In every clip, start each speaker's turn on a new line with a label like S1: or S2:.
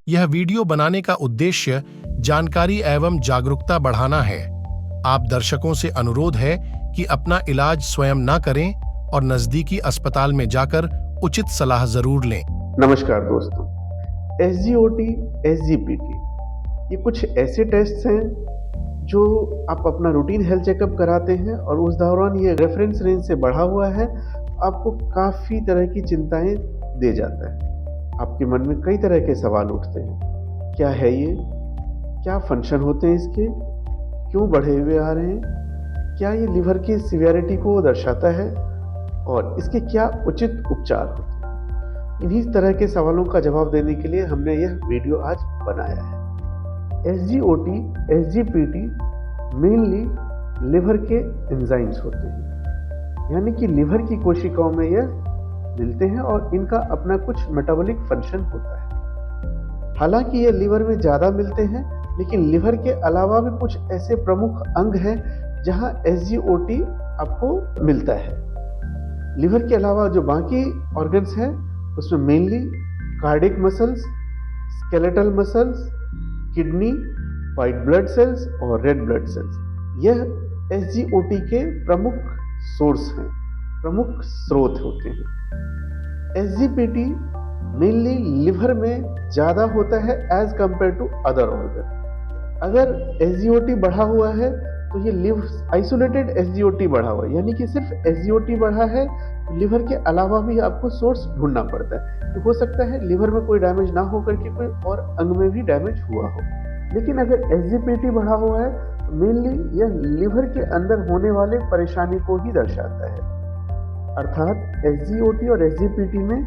S1: यह वीडियो बनाने का उद्देश्य जानकारी एवं जागरूकता बढ़ाना है। आप दर्शकों से अनुरोध है कि अपना इलाज स्वयं ना करें और नजदीकी अस्पताल में जाकर उचित सलाह जरूर लें।
S2: नमस्कार दोस्तों, SGOT, SGPT ये कुछ ऐसे टेस्ट हैं जो आप अपना रूटीन हेल्थ चेकअप कराते हैं और उस दौरान ये रेफरेंस रेंज से बढ़ा हुआ है, आपको काफ़ी तरह की चिंताएं दे जाता है। आपके मन में कई तरह के सवाल उठते हैं। क्या है ये? क्या फंक्शन होते हैं इसके? क्यों बढ़े हुए आ रहे हैं? क्या ये लिवर की सीवियरिटी को दर्शाता है? और इसके क्या उचित उपचार होते हैं? इन्हीं तरह के सवालों का जवाब देने के लिए हमने यह वीडियो आज बनाया है। SGOT, SGPT मेनली लिवर के एंजाइम्स होते हैं, यानी कि लिवर की कोशिकाओं में यह मिलते हैं और इनका अपना कुछ मेटाबॉलिक फंक्शन होता है। हालांकि ये लिवर में ज़्यादा मिलते हैं, लेकिन लिवर के अलावा भी कुछ ऐसे प्रमुख अंग हैं जहां SGOT आपको मिलता है। लिवर के अलावा जो बाकी ऑर्गन्स हैं उसमें mainly cardiac muscles, skeletal muscles, kidney, white blood cells और रेड ब्लड सेल्स यह SGOT के प्रमुख सोर्स हैं, प्रमुख स्रोत होते हैं। SGPT मेनली लिवर में ज़्यादा होता है as compare to other organ. अगर SGOT बढ़ा हुआ है तो ये लिवर आइसोलेटेड SGOT बढ़ा हुआ है, यानी कि सिर्फ SGOT बढ़ा है, लिवर के अलावा भी आपको सोर्स ढूंढना पड़ता है। तो हो सकता है लिवर में कोई डैमेज ना हो करके कोई और अंग में भी डैमेज हुआ हो। लेकिन अगर SGPT बढ़ा हुआ है तो मेनली यह लिवर के अंदर होने वाले परेशानी को ही दर्शाता है। अर्थात SGOT और SGPT में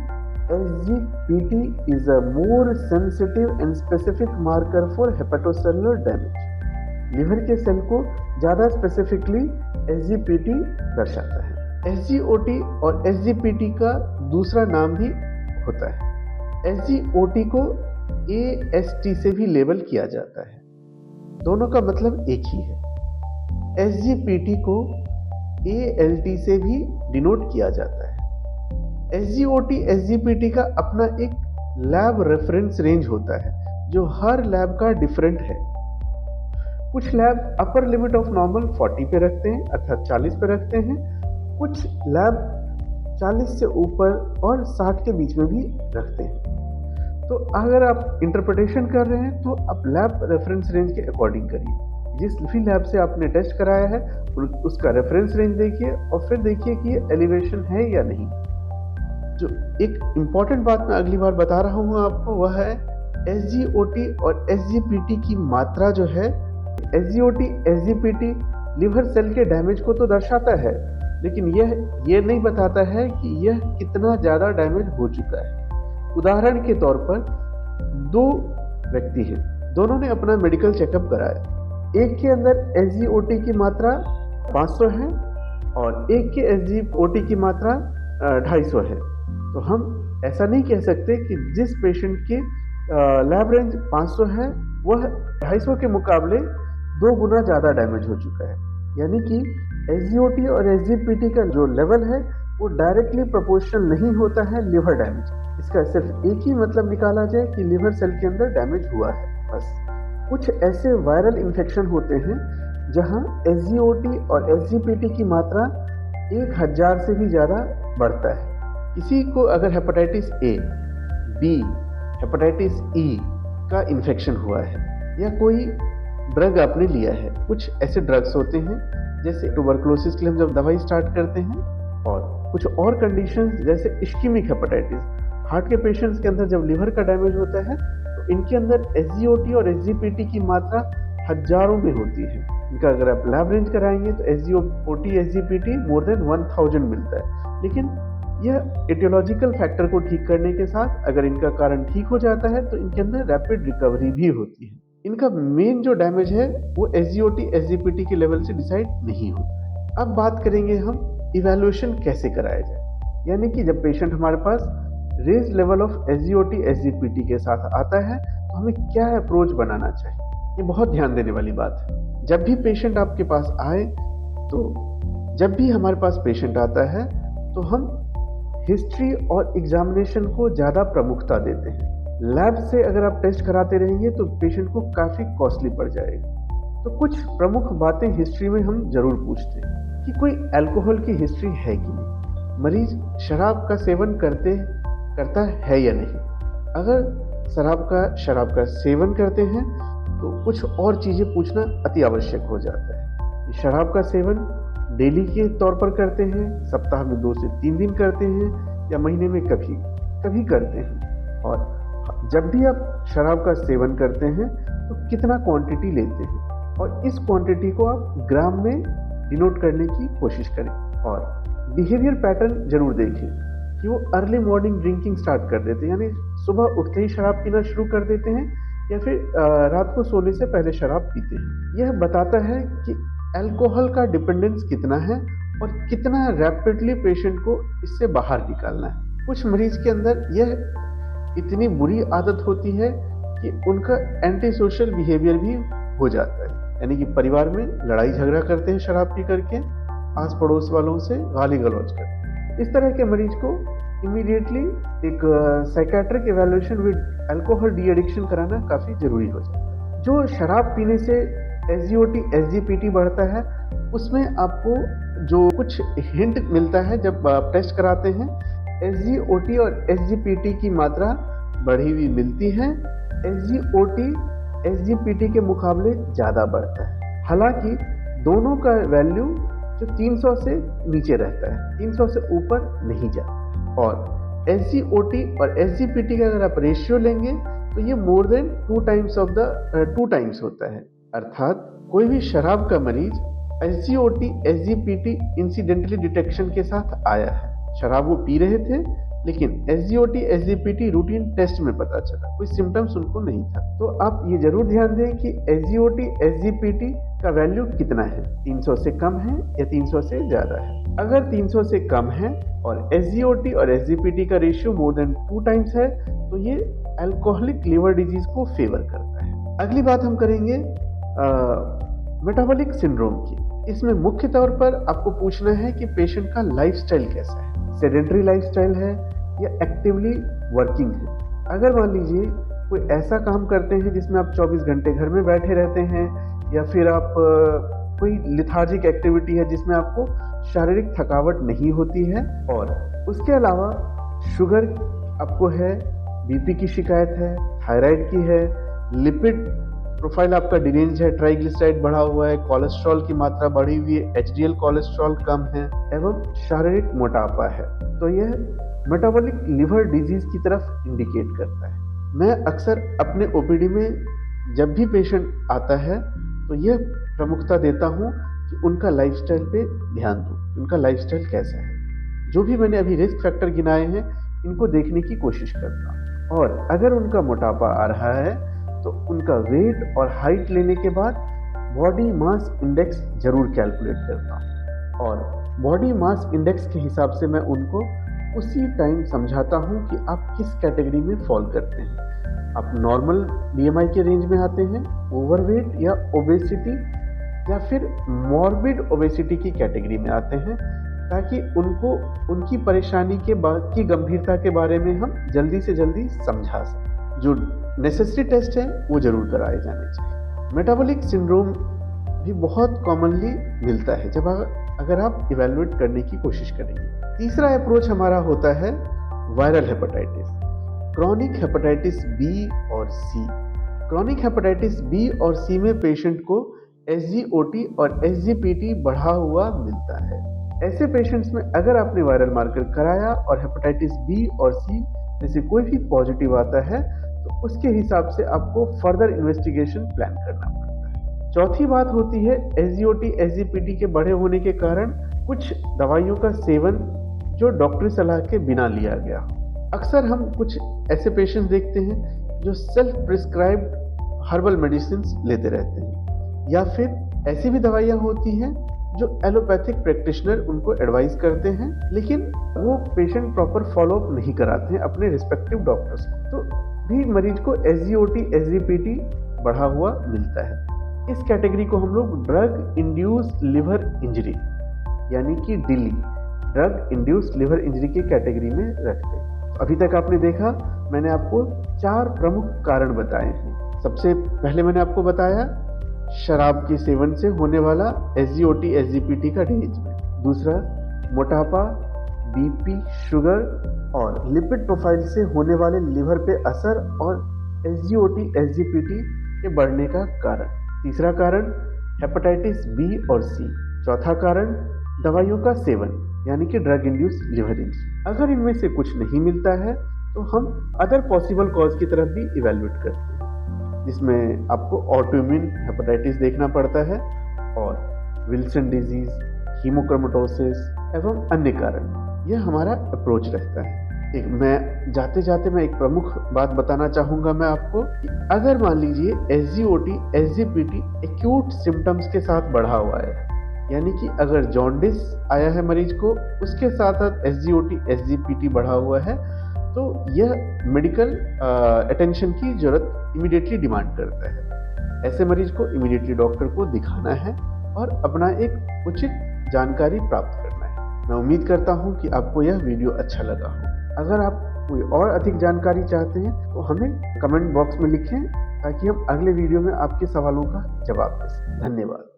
S2: SGPT is a more sensitive and specific marker for hepatocellular damage. Liver के सेल को ज़्यादा स्पेसिफिकली SGPT दर्शाता है। SGOT और SGPT का दूसरा नाम भी होता है। SGOT को AST से भी लेबल किया जाता है, दोनों का मतलब एक ही है। SGPT को ALT से भी डिनोट किया जाता है। SGOT, SGPT का अपना एक लैब रेफरेंस रेंज होता है जो हर लैब का डिफरेंट है। कुछ lab upper limit of normal 40 पे रखते हैं, अर्थात 40 पे रखते हैं। कुछ लैब 40 से ऊपर और 60 के बीच में भी रखते हैं। तो अगर आप इंटरप्रिटेशन कर रहे हैं तो आप लैब रेफरेंस रेंज के अकॉर्डिंग करिए। जिस भी लैब से आपने टेस्ट कराया है उसका रेफरेंस रेंज देखिए और फिर देखिए कि ये एलिवेशन है या नहीं। जो एक इम्पॉर्टेंट बात मैं अगली बार बता रहा हूँ आपको, वह है SGOT और SGPT की मात्रा जो है। SGOT, SGPT लिवर सेल के डैमेज को तो दर्शाता है, लेकिन यह नहीं बताता है कि यह कितना ज़्यादा डैमेज हो चुका है। उदाहरण के तौर पर दो व्यक्ति हैं, दोनों ने अपना मेडिकल चेकअप कराया। एक के अंदर SGOT की मात्रा 500 है और एक के SGOT की मात्रा 250 है। तो हम ऐसा नहीं कह सकते कि जिस पेशेंट की लैब रेंज 500 है वह 250 के मुकाबले 2 गुना ज़्यादा डैमेज हो चुका है। यानी कि SGOT और SGPT का जो लेवल है वो डायरेक्टली प्रोपोर्शनल नहीं होता है लिवर डैमेज। इसका सिर्फ एक ही मतलब निकाला जाए कि लिवर सेल के अंदर डैमेज हुआ है, बस। कुछ ऐसे वायरल इन्फेक्शन होते हैं जहां SGOT और SGPT की मात्रा 1000 से भी ज़्यादा बढ़ता है। किसी को अगर hepatitis A, B, hepatitis E का इन्फेक्शन हुआ है या कोई ड्रग आपने लिया है, कुछ ऐसे ड्रग्स होते हैं जैसे ट्यूबरकुलोसिस के लिए हम जब दवाई स्टार्ट करते हैं, और कुछ और कंडीशंस जैसे इश्केमिक हेपेटाइटिस, हार्ट के पेशेंट्स के अंदर जब लिवर का डैमेज होता है तो इनके अंदर SGOT और SGPT की मात्रा हजारों में होती है। इनका अगर आप लैब रेंज कराएंगे तो SGOT, SGPT मोर देन 1000 मिलता है। लेकिन यह एटियोलॉजिकल फैक्टर को ठीक करने के साथ अगर इनका कारण ठीक हो जाता है तो इनके अंदर रैपिड रिकवरी भी होती है। इनका मेन जो डैमेज है वो SGOT, SGPT के लेवल से डिसाइड नहीं होता। अब बात करेंगे हम इवैल्यूएशन कैसे कराया जाए, यानी कि जब पेशेंट हमारे पास raise level of SGOT, SGPT के साथ आता है तो हमें क्या अप्रोच बनाना चाहिए। ये बहुत ध्यान देने वाली बात है। जब भी पेशेंट आपके पास आए तो जब भी हमारे पास पेशेंट आता है तो हम हिस्ट्री और एग्जामिनेशन को ज़्यादा प्रमुखता देते हैं। लैब से अगर आप टेस्ट कराते रहेंगे तो पेशेंट को काफ़ी कॉस्टली पड़ जाएगा। तो कुछ प्रमुख बातें हिस्ट्री में हम जरूर पूछते हैं कि कोई अल्कोहल की हिस्ट्री है कि नहीं, मरीज शराब का सेवन करता है या नहीं। अगर शराब का सेवन करते हैं तो कुछ और चीज़ें पूछना अति आवश्यक हो जाता है। शराब का सेवन डेली के तौर पर करते हैं, सप्ताह में 2 से 3 दिन करते हैं, या महीने में कभी करते हैं। और जब भी आप शराब का सेवन करते हैं तो कितना क्वांटिटी लेते हैं, और इस क्वांटिटी को आप ग्राम में डिनोट करने की कोशिश करें। और बिहेवियर पैटर्न जरूर देखें कि वो अर्ली मॉर्निंग ड्रिंकिंग स्टार्ट कर देते हैं, यानी सुबह उठते ही शराब पीना शुरू कर देते हैं, या फिर रात को सोने से पहले शराब पीते हैं। यह बताता है कि अल्कोहल का डिपेंडेंस कितना है और कितना रैपिडली पेशेंट को इससे बाहर निकालना है। कुछ मरीज के अंदर यह इतनी बुरी आदत होती है कि उनका एंटी सोशल बिहेवियर भी हो जाता है, यानी कि परिवार में लड़ाई झगड़ा करते हैं शराब पी करके, आस पड़ोस वालों से गाली गलौज करते हैं। इस तरह के मरीज को इमीडिएटली एक psychiatric evaluation with alcohol de addiction कराना काफ़ी जरूरी हो जाता है। जो शराब पीने से SGOT SGPT बढ़ता है, उसमें आपको जो कुछ हिंट मिलता है जब आप टेस्ट कराते हैं, SGOT और SGPT की मात्रा बढ़ी हुई मिलती है। SGOT SGPT के मुकाबले ज़्यादा बढ़ता है, हालांकि दोनों का वैल्यू जो 300 से नीचे रहता है, 300 से ऊपर नहीं जाता। और SGOT और SGPT का अगर आप रेशियो लेंगे तो ये मोर देन 2 टाइम्स होता है। अर्थात कोई भी शराब का मरीज SGOT SGPT इंसिडेंटली डिटेक्शन के साथ आया है। शराब वो पी रहे थे, लेकिन SGOT SGPT रूटीन टेस्ट में पता चला, कोई सिम्टम्स उनको नहीं था। तो आप ये जरूर ध्यान दें कि SGOT SGPT का वैल्यू कितना है, 300 से कम है या 300 से ज़्यादा है। अगर 300 से कम है और SGOT और SGPT का रेशियो मोर देन 2 टाइम्स है तो ये अल्कोहलिक लिवर डिजीज को फेवर करता है। अगली बात हम करेंगे मेटाबॉलिक सिंड्रोम की। इसमें मुख्य तौर पर आपको पूछना है कि पेशेंट का लाइफस्टाइल कैसा है, सेडेंटरी लाइफस्टाइल है या एक्टिवली वर्किंग है। अगर मान लीजिए कोई ऐसा काम करते हैं जिसमें आप 24 घंटे घर में बैठे रहते हैं, या फिर आप कोई लिथार्जिक एक्टिविटी है जिसमें आपको शारीरिक थकावट नहीं होती है, और उसके अलावा शुगर आपको है, बीपी की शिकायत है, थायराइड की है, लिपिड प्रोफाइल आपका डिरेंज है, ट्राइग्लिसराइड बढ़ा हुआ है, कोलेस्ट्रॉल की मात्रा बढ़ी हुई है, HDL कोलेस्ट्रॉल कम है, एवं शारीरिक मोटापा है, तो यह मेटाबॉलिक लिवर डिजीज की तरफ इंडिकेट करता है। मैं अक्सर अपने OPD में जब भी पेशेंट आता है तो यह प्रमुखता देता हूँ कि उनका लाइफस्टाइल पे ध्यान दूँ, उनका लाइफस्टाइल कैसा है। जो भी मैंने अभी रिस्क फैक्टर गिनाए हैं इनको देखने की कोशिश करता हूँ, और अगर उनका मोटापा आ रहा है तो उनका वेट और हाइट लेने के बाद बॉडी मास इंडेक्स जरूर कैलकुलेट करता हूँ, और बॉडी मास इंडेक्स के हिसाब से मैं उनको उसी टाइम समझाता हूँ कि आप किस कैटेगरी में फॉल करते हैं। आप नॉर्मल BMI के रेंज में आते हैं, ओवरवेट या ओबेसिटी, या फिर मॉर्बिड ओबेसिटी की कैटेगरी में आते हैं, ताकि उनको उनकी परेशानी की गंभीरता के बारे में हम जल्दी से जल्दी समझा सकें। जो नेसेसरी टेस्ट है वो जरूर कराए जाने चाहिए। मेटाबॉलिक सिंड्रोम भी बहुत कॉमनली मिलता है जब अगर आप इवैल्यूएट करने की कोशिश करेंगे। तीसरा अप्रोच हमारा होता है viral hepatitis, chronic hepatitis B और C। क्रॉनिक हेपेटाइटिस B और C में पेशेंट को SGOT और SGPT बढ़ा हुआ मिलता है। ऐसे पेशेंट्स में अगर आपने वायरल मार्कर कराया और हेपेटाइटिस B और C में से कोई भी पॉजिटिव आता है तो उसके हिसाब से आपको फर्दर इन्वेस्टिगेशन प्लान करना पड़ता है। चौथी बात होती है SGOT SGPT के बढ़े होने के कारण कुछ दवाइयों का सेवन जो डॉक्टरी सलाह के बिना लिया गया। अक्सर हम कुछ ऐसे पेशेंट्स देखते हैं जो सेल्फ प्रिस्क्राइब्ड हर्बल मेडिसिन लेते रहते हैं, या फिर ऐसी भी दवाइयाँ होती हैं जो एलोपैथिक प्रैक्टिशनर उनको एडवाइस करते हैं, लेकिन वो पेशेंट प्रॉपर फॉलोअप नहीं कराते हैं अपने रिस्पेक्टिव डॉक्टर्स को, तो भी मरीज को SGOT SGPT बढ़ा हुआ मिलता है। इस कैटेगरी को हम लोग ड्रग इंड्यूस्ड लिवर इंजरी यानी कि DILI, drug induced liver injury की कैटेगरी में रखते हैं। अभी तक आपने देखा, मैंने आपको 4 प्रमुख कारण बताए हैं। सबसे पहले मैंने आपको बताया शराब के सेवन से होने वाला SGOT, SGPT का डिजीज। दूसरा, मोटापा, BP, शुगर और लिपिड प्रोफाइल से होने वाले लिवर पे असर और SGOT, SGPT के बढ़ने का कारण। तीसरा कारण, हेपेटाइटिस B और C। चौथा कारण, दवाइयों का सेवन यानी कि ड्रग इंड्यूस लिवर इंजरी। अगर इनमें से कुछ नहीं मिलता है तो हम अदर पॉसिबल कॉज की तरफ भी इवेलुएट करते हैं, जिसमें आपको ऑटोइम्यून हेपेटाइटिस देखना पड़ता है और विल्सन डिजीज, हीमोक्रोमेटोसिस एवं अन्य कारण। यह हमारा अप्रोच रहता है। मैं जाते जाते मैं एक प्रमुख बात बताना चाहूँगा मैं आपको कि अगर मान लीजिए SGOT, SGPT एक्यूट सिम्टम्स के साथ बढ़ा हुआ है, यानी कि अगर जॉन्डिस आया है मरीज को, उसके साथ साथ SGOT, SGPT बढ़ा हुआ है, तो यह मेडिकल अटेंशन की जरूरत इमीडिएटली डिमांड करता है। ऐसे मरीज को इमीडिएटली डॉक्टर को दिखाना है और अपना एक उचित जानकारी प्राप्त करना है। मैं उम्मीद करता हूँ कि आपको यह वीडियो अच्छा लगा हो। अगर आप कोई और अधिक जानकारी चाहते हैं तो हमें कमेंट बॉक्स में लिखें ताकि हम अगले वीडियो में आपके सवालों का जवाब दे सकें। धन्यवाद।